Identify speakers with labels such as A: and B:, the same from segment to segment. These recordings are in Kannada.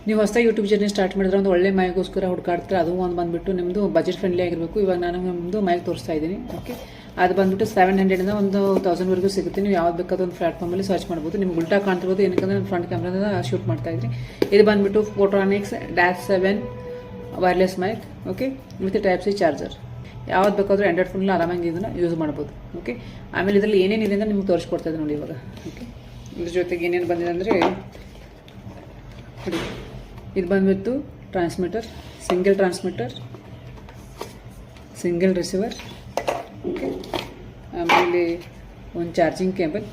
A: ನೀವು ಹೊಸದಾಗಿ ಯೂಟ್ಯೂಬ್ ಜರ್ನಿ ಸ್ಟಾರ್ಟ್ ಮಾಡಿದ್ರೆ ಒಂದು ಒಳ್ಳೆ ಮೈಗೋಸ್ಕರ ಹುಡುಕಾಡ್ತಾರೆ. ಅದು ಒಂದು ಬಂದುಬಿಟ್ಟು ನಿಮ್ಮದು ಬಜೆಟ್ ಫ್ರೆಂಡ್ಲಿ ಆಗಿರಬೇಕು. ಇವಾಗ ನಾನು ನಿಮ್ಮದು ಮೈಕ್ ತೋರಿಸ್ತಾ ಇದ್ದೀನಿ. ಓಕೆ, ಅದು ಬಂದುಬಿಟ್ಟು 700 ಒಂದು 1000ವರೆಗೂ ಸಿಗುತ್ತೆ. ನೀವು ಯಾವ್ದು ಬೇಕಾದ ಒಂದು ಪ್ಲಾಟ್ಫಾರ್ಮಲ್ಲಿ ಸರ್ಚ್ ಮಾಡ್ಬೋದು. ನಿಮ್ಗೆ ಉಲ್ಟಾ ಕಾಣ್ತಿರ್ಬೋದು, ಏನಕ್ಕೆ ನಾನು ಫ್ರಂಟ್ ಕ್ಯಾಮ್ರಾದ ಶೂಟ್ ಮಾಡ್ತಾ ಇದ್ದೀನಿ. ಇದು ಬಂದುಬಿಟ್ಟು photonics -7 wireless mic. Okay, with type C charger. ಯಾವ್ದು ಬೇಕಾದರೂ ಆಂಡ್ರಾಯ್ಡ್ ಫೋನಲ್ಲಿ ಆರಾಮಾಗಿ ಇದನ್ನು ಯೂಸ್ ಮಾಡ್ಬೋದು. ಓಕೆ, ಆಮೇಲೆ ಇದರಲ್ಲಿ ಏನೇನಿದೆ ಅಂತ ನಿಮ್ಗೆ ತೋರಿಸ್ಕೊಡ್ತಾ ಇದ್ದೀನಿ ನೋಡಿ ಇವಾಗ. ಓಕೆ, ಇದ್ರ ಜೊತೆಗೆ ಏನೇನು ಬಂದಿದೆ ಅಂದರೆ ನೋಡಿ, ಇದು ಬಂದುಬಿಟ್ಟು transmitter, single transmitter, single receiver. Okay, ಆಮೇಲೆ ಒಂದು ಚಾರ್ಜಿಂಗ್ ಕೇಬಲ್,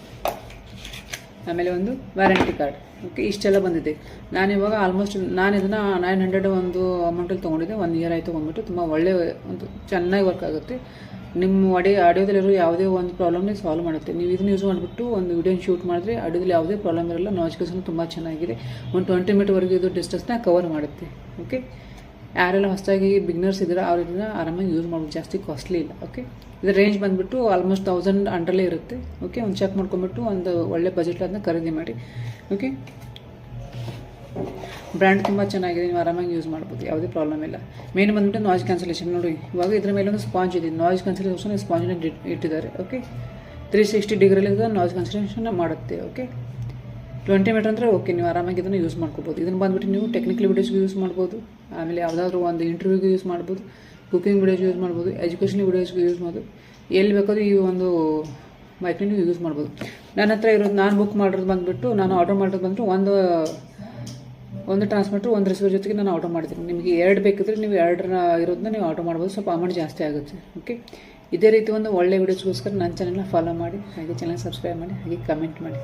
A: ಆಮೇಲೆ ಒಂದು ವ್ಯಾರಂಟಿ ಕಾರ್ಡ್. ಓಕೆ, ಇಷ್ಟೆಲ್ಲ ಬಂದಿದೆ. ನಾನಿವಾಗ ಆಲ್ಮೋಸ್ಟ್ ನಾನು ಇದನ್ನು 900 ಒಂದು ಅಮೌಂಟಲ್ಲಿ ತೊಗೊಂಡಿದ್ದೆ. 1 ಇಯರ್ ಆಯಿತು ತೊಗೊಂಡ್ಬಿಟ್ಟು. ತುಂಬ ಒಳ್ಳೆ ಒಂದು ಚೆನ್ನಾಗಿ ವರ್ಕ್ ಆಗುತ್ತೆ. ನಿಮ್ಮ ಆಡಿಯೋದಲ್ಲಿರೋ ಯಾವುದೇ ಒಂದು ಪ್ರಾಬ್ಲಮ್ನೇ ಸಾಲ್ವ್ ಮಾಡುತ್ತೆ. ನೀವು ಇದನ್ನು ಯೂಸ್ ಮಾಡಿಬಿಟ್ಟು ಒಂದು ವಿಡಿಯೋನ ಶೂಟ್ ಮಾಡಿದ್ರೆ ಆಡಿಯೋದಲ್ಲಿ ಯಾವುದೇ ಪ್ರಾಬ್ಲಮ್ ಇರಲ್ಲ. ನಾಯ್ಸ್ ತುಂಬ ಚೆನ್ನಾಗಿದೆ. ಒಂದು 20 ಮಿನಿಟ್ವರೆಗೂ ಇದು ಡಿಸ್ಟೆನ್ಸ್ನ ಕವರ್ ಮಾಡುತ್ತೆ. ಓಕೆ, ಯಾರೆಲ್ಲ ಹೊಸದಾಗಿ ಬಿಗ್ನರ್ಸ್ ಇದ್ದಾರೆ ಅವ್ರು ಇದನ್ನು ಆರಾಮಾಗಿ ಯೂಸ್ ಮಾಡ್ಬೋದು. ಜಾಸ್ತಿ ಕಾಸ್ಟ್ಲಿ ಇಲ್ಲ. ಓಕೆ, ಇದರ ರೇಂಜ್ ಬಂದುಬಿಟ್ಟು ಆಲ್ಮೋಸ್ಟ್ 1000 ಅಂಡರಲ್ಲೇ ಇರುತ್ತೆ. ಓಕೆ, ಒಂದು ಚೆಕ್ ಮಾಡ್ಕೊಂಬಿಟ್ಟು ಒಂದು ಒಳ್ಳೆ ಬಜೆಟ್ ಅದನ್ನ ಖರೀದಿ ಮಾಡಿ. ಓಕೆ, ಬ್ರ್ಯಾಂಡ್ ತುಂಬ ಚೆನ್ನಾಗಿದೆ. ನೀವು ಆರಾಮಾಗಿ ಯೂಸ್ ಮಾಡ್ಬೋದು, ಯಾವುದೇ ಪ್ರಾಬ್ಲಮ್ ಇಲ್ಲ. ಮೇನ್ ಬಂದುಬಿಟ್ಟು ನಾಯ್ಸ್ ಕ್ಯಾನ್ಸಲೇಷನ್ ನೋಡಿ. ಇವಾಗ ಇದ್ರ ಮೇಲೆ ಒಂದು ಸ್ಪಾಂಜ್ ಇದೆ. ನಾಯ್ಸ್ ಕ್ಯಾನ್ಸಲೇಷನ್ ಸ್ಪಾಂಜನ್ನ ಇಟ್ಟಿದ್ದಾರೆ. ಓಕೆ, 360 ಡಿಗ್ರಿಯಲ್ಲಿ ನಾಯ್ಸ್ ಕ್ಯಾನ್ಸಲೇಷನ್ ಮಾಡುತ್ತೆ. ಓಕೆ, 20 ಮೀಟರ್ ಅಂದರೆ ಓಕೆ, ನೀವು ಆರಾಮಾಗಿ ಇದನ್ನು ಯೂಸ್ ಮಾಡ್ಕೋಬೋದು. ಇದನ್ನು ಬಂದುಬಿಟ್ಟು ನೀವು ಟೆಕ್ನಿಕಲ್ ವೀಡಿಯೋಸ್ಗೆ ಯೂಸ್ ಮಾಡ್ಬೋದು. ಆಮೇಲೆ ಯಾವುದಾದ್ರೂ ಒಂದು ಇಂಟರ್ವ್ಯೂಗೆ ಯೂಸ್ ಮಾಡ್ಬೋದು, ಕುಕಿಂಗ್ ವೀಡಿಯೋಸ್ಗೆ ಯೂಸ್ ಮಾಡ್ಬೋದು, ಎಜುಕೇಷನ್ ವೀಡಿಯೋಸ್ಗೆ ಯೂಸ್ ಮಾಡ್ಬೋದು. ಎಲ್ಲಿ ಬೇಕಾದ್ರೂ ಈ ಒಂದು ಮೈಕ್ನ ನೀವು ಯೂಸ್ ಮಾಡ್ಬೋದು. ನನ್ನ ಹತ್ರ ಇರೋದು, ನಾನು ಬುಕ್ ಮಾಡಿರೋದು ಬಂದುಬಿಟ್ಟು, ನಾನು ಆರ್ಡರ್ ಮಾಡೋದು ಬಂದುಬಿಟ್ಟು ಒಂದು ಟ್ರಾನ್ಸ್ಮಿಟರ್, ಒಂದು ರಿಸೀವರ್ ಜೊತೆಗೆ ನಾನು ಆರ್ಡರ್ ಮಾಡ್ತೀನಿ. ನಿಮಗೆ 2 ಬೇಕಿದ್ರೆ ನೀವು 2 ಇರೋದನ್ನ ನೀವು ಆರ್ಡರ್ ಮಾಡ್ಬೋದು. ಸ್ವಲ್ಪ ಅಮೌಂಟ್ ಜಾಸ್ತಿ ಆಗುತ್ತೆ. ಓಕೆ, ಇದೇ ರೀತಿ ಒಂದು ಒಳ್ಳೆ ವೀಡಿಯೋಸ್ಗೋಸ್ಕರ ನನ್ನ ಚಾನಲ್ನ ಫಾಲೋ ಮಾಡಿ, ಹಾಗೆ ಚಾನಲ್ ಸಬ್ಸ್ಕ್ರೈಬ್ ಮಾಡಿ, ಹಾಗೆ ಕಮೆಂಟ್ ಮಾಡಿ.